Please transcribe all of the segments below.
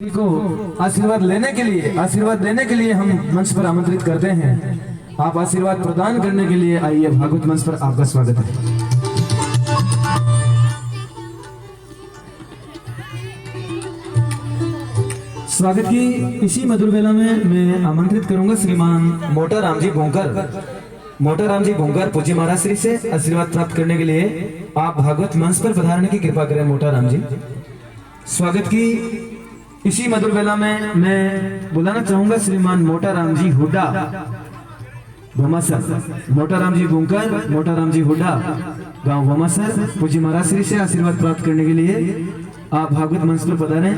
को आशीर्वाद लेने के लिए हम मंच पर आमंत्रित करते हैं। आप आशीर्वाद प्रदान करने के लिए आइए। भागवत मंच पर आपका स्वागत है। स्वागत की इसी मधुर वेला में मैं आमंत्रित करूंगा श्रीमान मोटा राम जी भोंकर पूज्य महाराज श्री से आशीर्वाद प्राप्त करने के लिए आप भागवत मंच पर पधारने की कृपा करें। मोटा राम जी, स्वागत की इसी मधुर वेला में मैं बुलाना चाहूंगा श्रीमान मोटा राम जी हुड्डा भमासर, मोटा राम जी भोंकर, मोटा राम जी हुड्डा, गांव भमासर, पूज्य महाराज श्री से आशीर्वाद प्राप्त करने के लिए आप भागवत मंच पर पधारें।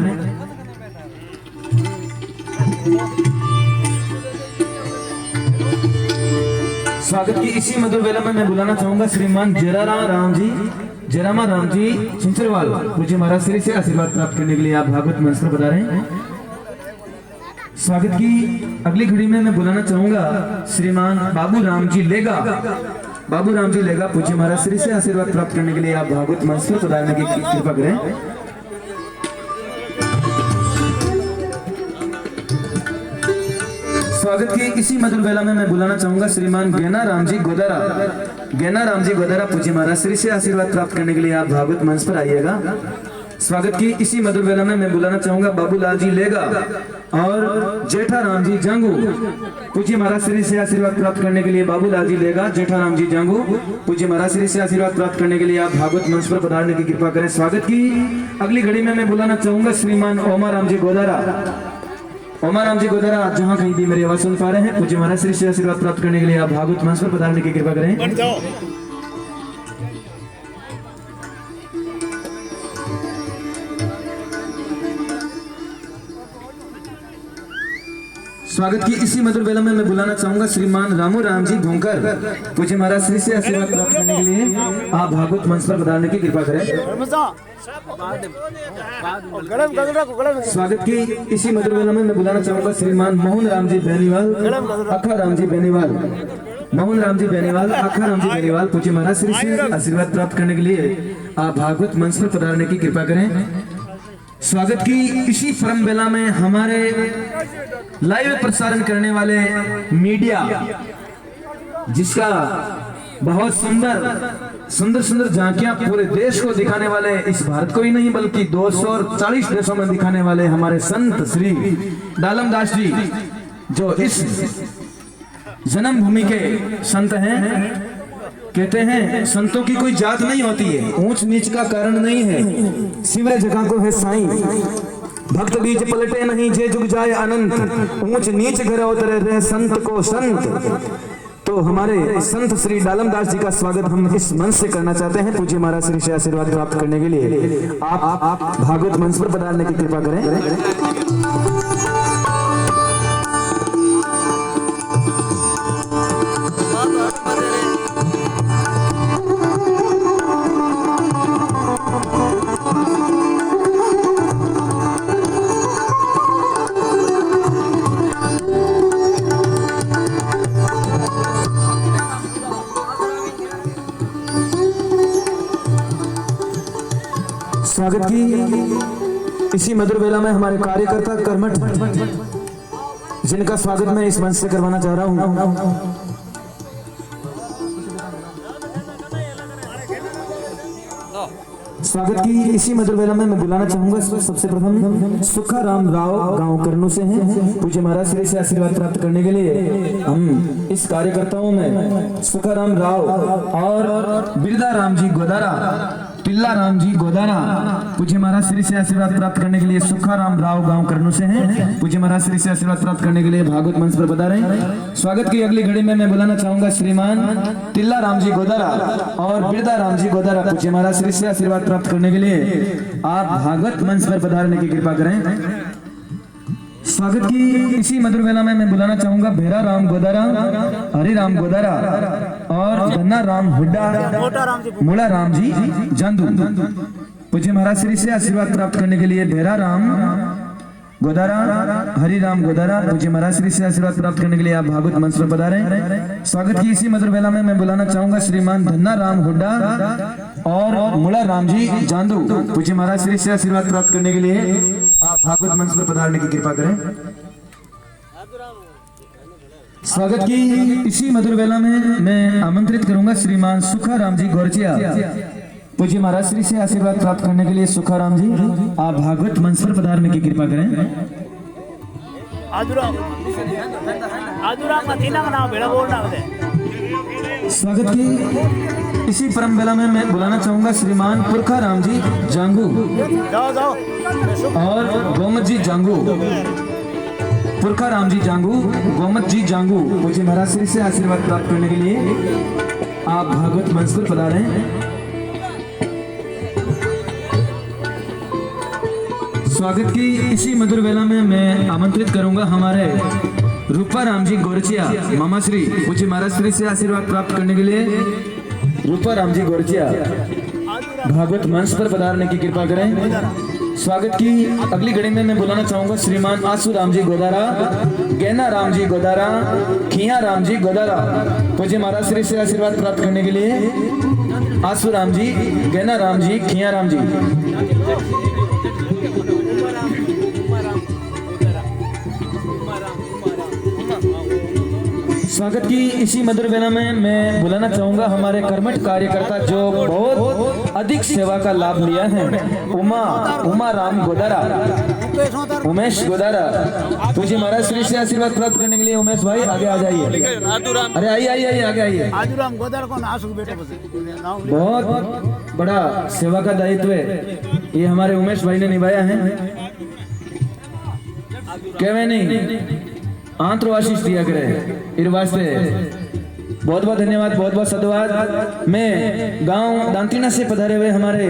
स्वागत की इसी मधुर वेला में मैं बुलाना चाहूंगा श्रीमान जयरामा राम जी चिंचरवाल, पूज्य महाराज श्री से आशीर्वाद प्राप्त करने के लिए आप भागवत मंच पर पधारें। स्वागत की अगली घड़ी में मैं बुलाना चाहूंगा श्रीमान बाबू राम जी लेगा, पूज्य महाराज श्री से आशीर्वाद प्राप्त करने के लिए आप भागवत मंच पर पधारने की कृपा करें। स्वागत की इसी मधुर वेला में मैं बुलाना चाहूंगा श्रीमान गेना राम जी गोदारा, पूज्य महाराज श्री से आशीर्वाद प्राप्त करने के लिए आप भागवत मंच पर आइएगा। स्वागत की इसी मधुर वेला में मैं बुलाना चाहूंगा बाबूलाल जी लेगा और जेठा राम जी जांगू, पूज्य महाराज श्री से आशीर्वाद प्राप्त करने के लिए बाबूलाल जी लेगा, जेठा राम जी जांगू, पूज्य महाराज श्री से आशीर्वाद प्राप्त करने के लिए आप भागवत मंच पर पधारने की कृपा करें। स्वागत की अगली घड़ी में मैं बुलाना चाहूंगा श्रीमान ओमा राम जी गोदारा, जहां कहीं भी मेरी आवाज सुन पा रहे हैं, पूज्य महाराज श्री से आशीर्वाद प्राप्त करने के लिए आप भागवत मंच पर पधारने की कृपा करें। स्वागत की इसी मधुर वेला में मैं बुलाना चाहूंगा श्रीमान रामू राम जी भोंकर, पूज्य महाराज श्री से आशीर्वाद प्राप्त करने के लिए आप भागवत मंच पर पधारने की कृपा करें। स्वागत की इसी मधुर वेला में मैं बुलाना चाहूंगा श्रीमान मोहन राम जी बेनीवाल, अखा राम जी बेनीवाल, पूज्य महाराज श्री से आशीर्वाद प्राप्त करने के लिए आप भागवत मंच पर पधारने की कृपा करें। स्वागत की इसी परम वेला में हमारे लाइव प्रसारण करने वाले मीडिया, जिसका बहुत सुंदर झांकियां पूरे देश को दिखाने वाले, इस भारत को ही नहीं बल्कि 240 देशों में दिखाने वाले हमारे संत श्री डालमदास जी, जो इस जन्मभूमि के संत हैं। कहते हैं संतों की कोई जात नहीं होती है, ऊंच नीच का कारण नहीं है, सिवरे जगह को है साईं, भक्त बीज पलटे नहीं जे जुग जाए अनंत, ऊंच नीच घर उतरे रहे संत को संत। तो हमारे संत श्री डालमदास जी का स्वागत हम इस मंच से करना चाहते हैं। पूज्य महाराज श्री से आशीर्वाद प्राप्त करने के लिए आप भागवत मंच पर पधारने की कृपा करें। स्वागत की इसी मधुर वेला में हमारे कार्यकर्ता कर्मठ, जिनका स्वागत मैं इस मंच से करवाना चाह रहा हूं। स्वागत की इसी मधुर वेला में मैं बुलाना चाहूंगा सबसे प्रथम सुखाराम राव, गांव करनू से हैं, पूज्य महाराज श्री से आशीर्वाद प्राप्त करने के लिए हम इस कार्यकर्ताओं में सुखाराम राव और बिरदा राम जी गोदारा, टिल्ला राम जी गोदारा, पूज्य महाराज श्री से आशीर्वाद प्राप्त करने के लिए सुखाराम राव, गांव करनू से हैं, पूज्य महाराज श्री से आशीर्वाद प्राप्त करने के लिए भागवत मंच पर पधारें। स्वागत की अगली घड़ी में मैं बुलाना चाहूंगा श्रीमान टिल्ला राम जी गोदारा और बिरदा राम जी गोदारा, पूज्य महाराज श्री से आशीर्वाद प्राप्त करने के लिए आप भागवत मंच पर पधारने की कृपा करें। स्वागत की इसी मधुर वेला में मैं बुलाना चाहूंगा भेरा राम गोदारा, हरि राम गोदारा और धन्ना राम हुड्डा, मुला राम जी जांदू, पूज्य महाराज श्री से आशीर्वाद प्राप्त करने के लिए भेरा राम गोदारा, हरि राम गोदारा, पूज्य महाराज श्री से आशीर्वाद प्राप्त करने के लिए आप भागवत मंच पर पधारें। स्वागत की इसी मधुर वेला में मैं बुलाना चाहूंगा श्रीमान धन्ना राम हुड्डा और मुला राम जी जांदू, पूज्य महाराज श्री से आशीर्वाद प्राप्त करने के लिए आप भागवत मंच पर पधारने की कृपा करें। स्वागत की इसी मधुर वेला में मैं आमंत्रित करूंगा श्रीमान सुखाराम जी गोरचिया, पूज्य महाराज श्री से आशीर्वाद प्राप्त करने के लिए। सुखाराम जी, आप भागवत मंच पर पधारने की कृपा करें। स्वागत की इसी परम बेला में मैं बुलाना चाहूंगा श्रीमान पुरखाराम जी जांगू और गोमत जी जांगू। पुरखाराम जी जांगू, गोमत जी जांगू, मुझे महाराज श्री से आशीर्वाद प्राप्त करने के लिए आप भागवत मंच पर पधारें। स्वागत की इसी मधुर वेला में मैं आमंत्रित करूंगा हमारे रूपाराम जी गोरचिया मामा श्री, मुझे महाराज श्री से आशीर्वाद प्राप्त करने के लिए रूपाराम जी गोरचिया भागवत मंच पर पधारने की कृपा करें। स्वागत की अगली घड़ी में मैं बुलाना चाहूंगा श्रीमान आसू राम जी गोदारा, गैना राम जी गोदारा, खिया राम जी गोदारा, मुझे महाराज श्री से आशीर्वाद प्राप्त करने के लिए आसू राम जी, गैना राम जी, खिया राम जी। स्वागत की इसी मधुर वेला में मैं बुलाना चाहूंगा हमारे कर्मठ कार्यकर्ता जो बहुत अधिक सेवा का लाभ लिया है, उमा राम गोदारा, उमेश गोदारा, तुझे महाराज श्री से आशीर्वाद प्राप्त करने के लिए उमेश भाई आगे आ जाइए। अरे आइए आगे आइए। बहुत बड़ा सेवा का दायित्व है ये हमारे उमेश भाई ने निभाया है। कहवे नहीं आंतर आशीष दिया करे इस वास्ते बहुत बहुत धन्यवाद, बहुत बहुत सदवाद। मैं गांव दांतीना से पधारे हुए हमारे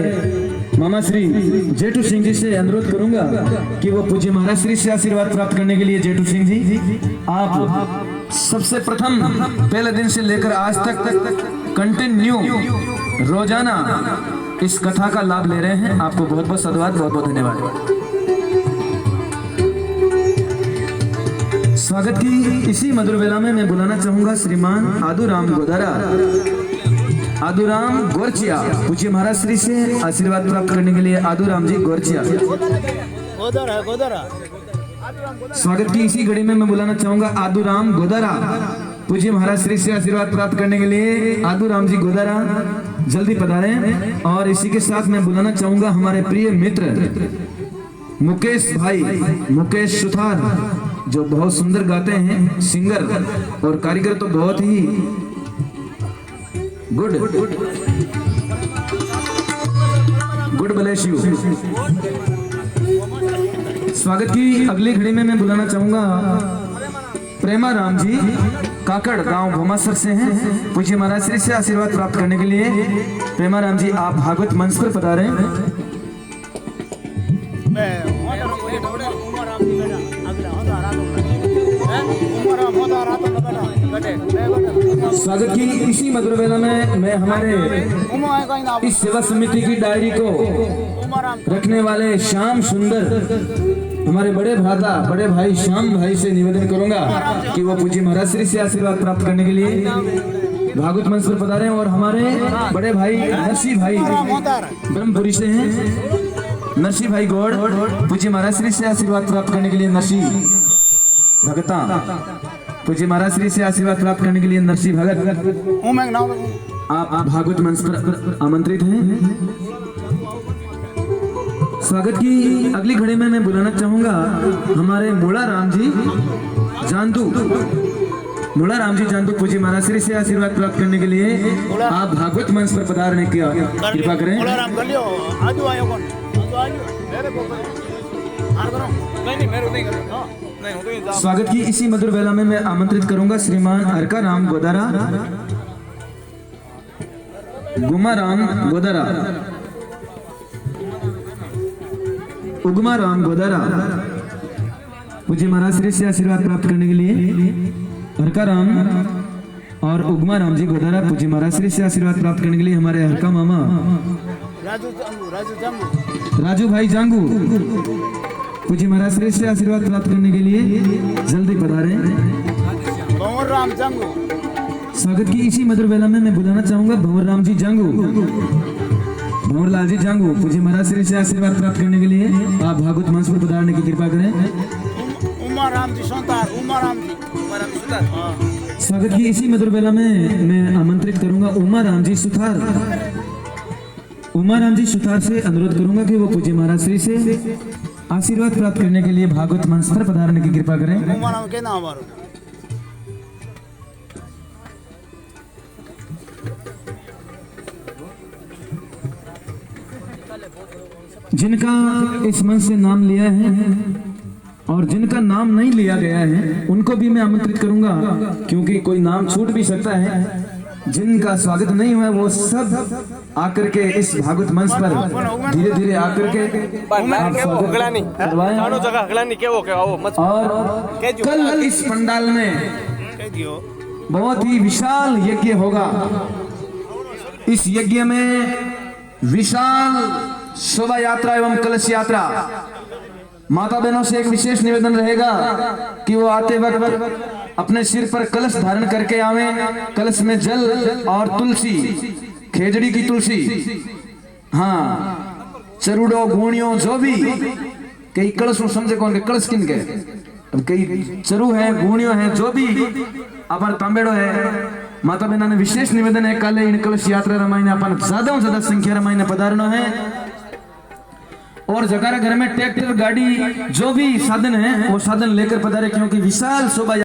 मामा श्री जेठू सिंह जी से अनुरोध करूंगा कि वो पूज्य महाराज श्री से आशीर्वाद प्राप्त करने के लिए जेठू सिंह जी आप सबसे प्रथम पहले दिन से लेकर आज तक कंटिन्यू रोजाना इस कथा का लाभ ले रहे हैं। आपको बहुत बहुत सदवाद, बहुत बहुत धन्यवाद। स्वागत की इसी मधुर वेला में मैं बुलाना चाहूंगा श्रीमान आदूराम गोदारा, आदूराम गोरचिया, पूज्य महाराज श्री से आशीर्वाद प्राप्त करने के लिए आदूराम जी गोरचिया। स्वागत की इसी घड़ी में मैं बुलाना चाहूंगा आदूराम गोदारा, पूज्य महाराज श्री से आशीर्वाद प्राप्त करने के लिए आदूराम जी गोदारा जल्दी पधारें। और इसी के साथ मैं बुलाना चाहूंगा हमारे प्रिय मित्र मुकेश भाई, मुकेश सुथार, जो बहुत सुंदर गाते हैं, सिंगर और कारीगर तो बहुत ही गुड ब्लेस यू। स्वागत की अगली घड़ी में मैं बुलाना चाहूंगा प्रेमा राम जी काकड़, गांव भोमासर से हैं, पूज्य महाराज श्री से आशीर्वाद प्राप्त करने के लिए प्रेमा राम जी आप भागवत मंच पर पधारें। स्वागत की इसी मधुर वेला में मैं हमारे इस सेवा समिति की डायरी को रखने वाले श्याम सुंदर, हमारे बड़े भ्राता, बड़े भाई श्याम भाई से निवेदन करूंगा कि वो पूज्य महाराज श्री से आशीर्वाद प्राप्त करने के लिए भागवत मंच पर पधारे। और हमारे बड़े भाई नरसी भाई ब्रह्मपुरी से हैं, नरसी भाई गौड़, पूज्य महाराज श्री से आशीर्वाद प्राप्त करने के लिए नरसी भगता, पूज्य महाराज श्री से आशीर्वाद प्राप्त करने के लिए नरसी भगत, आप भागवत मंच पर आमंत्रित हैं। स्वागत की अगली घड़ी में मैं बुलाना चाहूंगा हमारे मुड़ा राम जी जानदू, मुड़ा राम जी जानदू, पूज्य महाराज श्री से आशीर्वाद प्राप्त करने के लिए आप भागवत मंच पर पधारने की कृपा करें। स्वागत की इसी मधुर वेला में मैं आमंत्रित करूंगा श्रीमान हरका राम गोदारा, गुमा राम गोदारा, उगमा राम गोदारा, पूज्य महाराज श्री से आशीर्वाद प्राप्त करने के लिए हरका राम और उगमा राम जी गोदारा, पूज्य महाराज श्री से आशीर्वाद प्राप्त करने के लिए हमारे हरका मामा राजू भाई जांगू, पूज्य महाराज श्री से आशीर्वाद प्राप्त करने के लिए जल्दी पधारें। भंवर राम जांगू। स्वागत की इसी मधुर वेला में मैं बुलाना चाहूंगा भंवर राम जी जांगू, भंवरलाल जी जांगू पूज्य महाराज श्री से आशीर्वाद प्राप्त करने के लिए आप भागवत मंच पर पधारने की कृपा करें। उमाराम जी सुतार, उमाराम जी सुतार। स्वागत की इसी मधुर बेला में मैं आमंत्रित करूंगा उमाराम जी सुतार से अनुरोध करूंगा कि वो पूज्य महाराज श्री से आशीर्वाद प्राप्त करने के लिए भागवत मंच पर पधारने की कृपा करें। उमाराम के नाम वालों जिनका इस मंच से नाम लिया है और जिनका नाम नहीं लिया गया है उनको भी मैं आमंत्रित करूंगा, क्योंकि कोई नाम छूट भी सकता है। जिनका स्वागत नहीं हुआ वो सब आकर के इस भागवत मंच पर धीरे धीरे आकर के आप स्वागत करवाएं। और कल इस पंडाल में बहुत ही विशाल यज्ञ होगा। इस यज्ञ में विशाल शोभा यात्रा एवं कलश यात्रा। माता बहनों से एक विशेष निवेदन रहेगा कि वो आते वक्त अपने सिर पर कलश धारण करके आवे। कलश में जल और तुलसी, खेजड़ी की तुलसी, हाँ चरूडो गुणियों जो भी कई कलश समझे कौन के कलश किन के, अब कई चरु है गुणियों है जो भी अपन तांबेड़ो है। माता बहना ने विशेष निवेदन है कल इन कलश यात्रा रमाई ने अपन ज्यादा संख्या रमाई ने पधारना है। और जगारा घर में ट्रैक्टर गाड़ी जो भी साधन है वो साधन लेकर पधारे, क्योंकि विशाल शोभा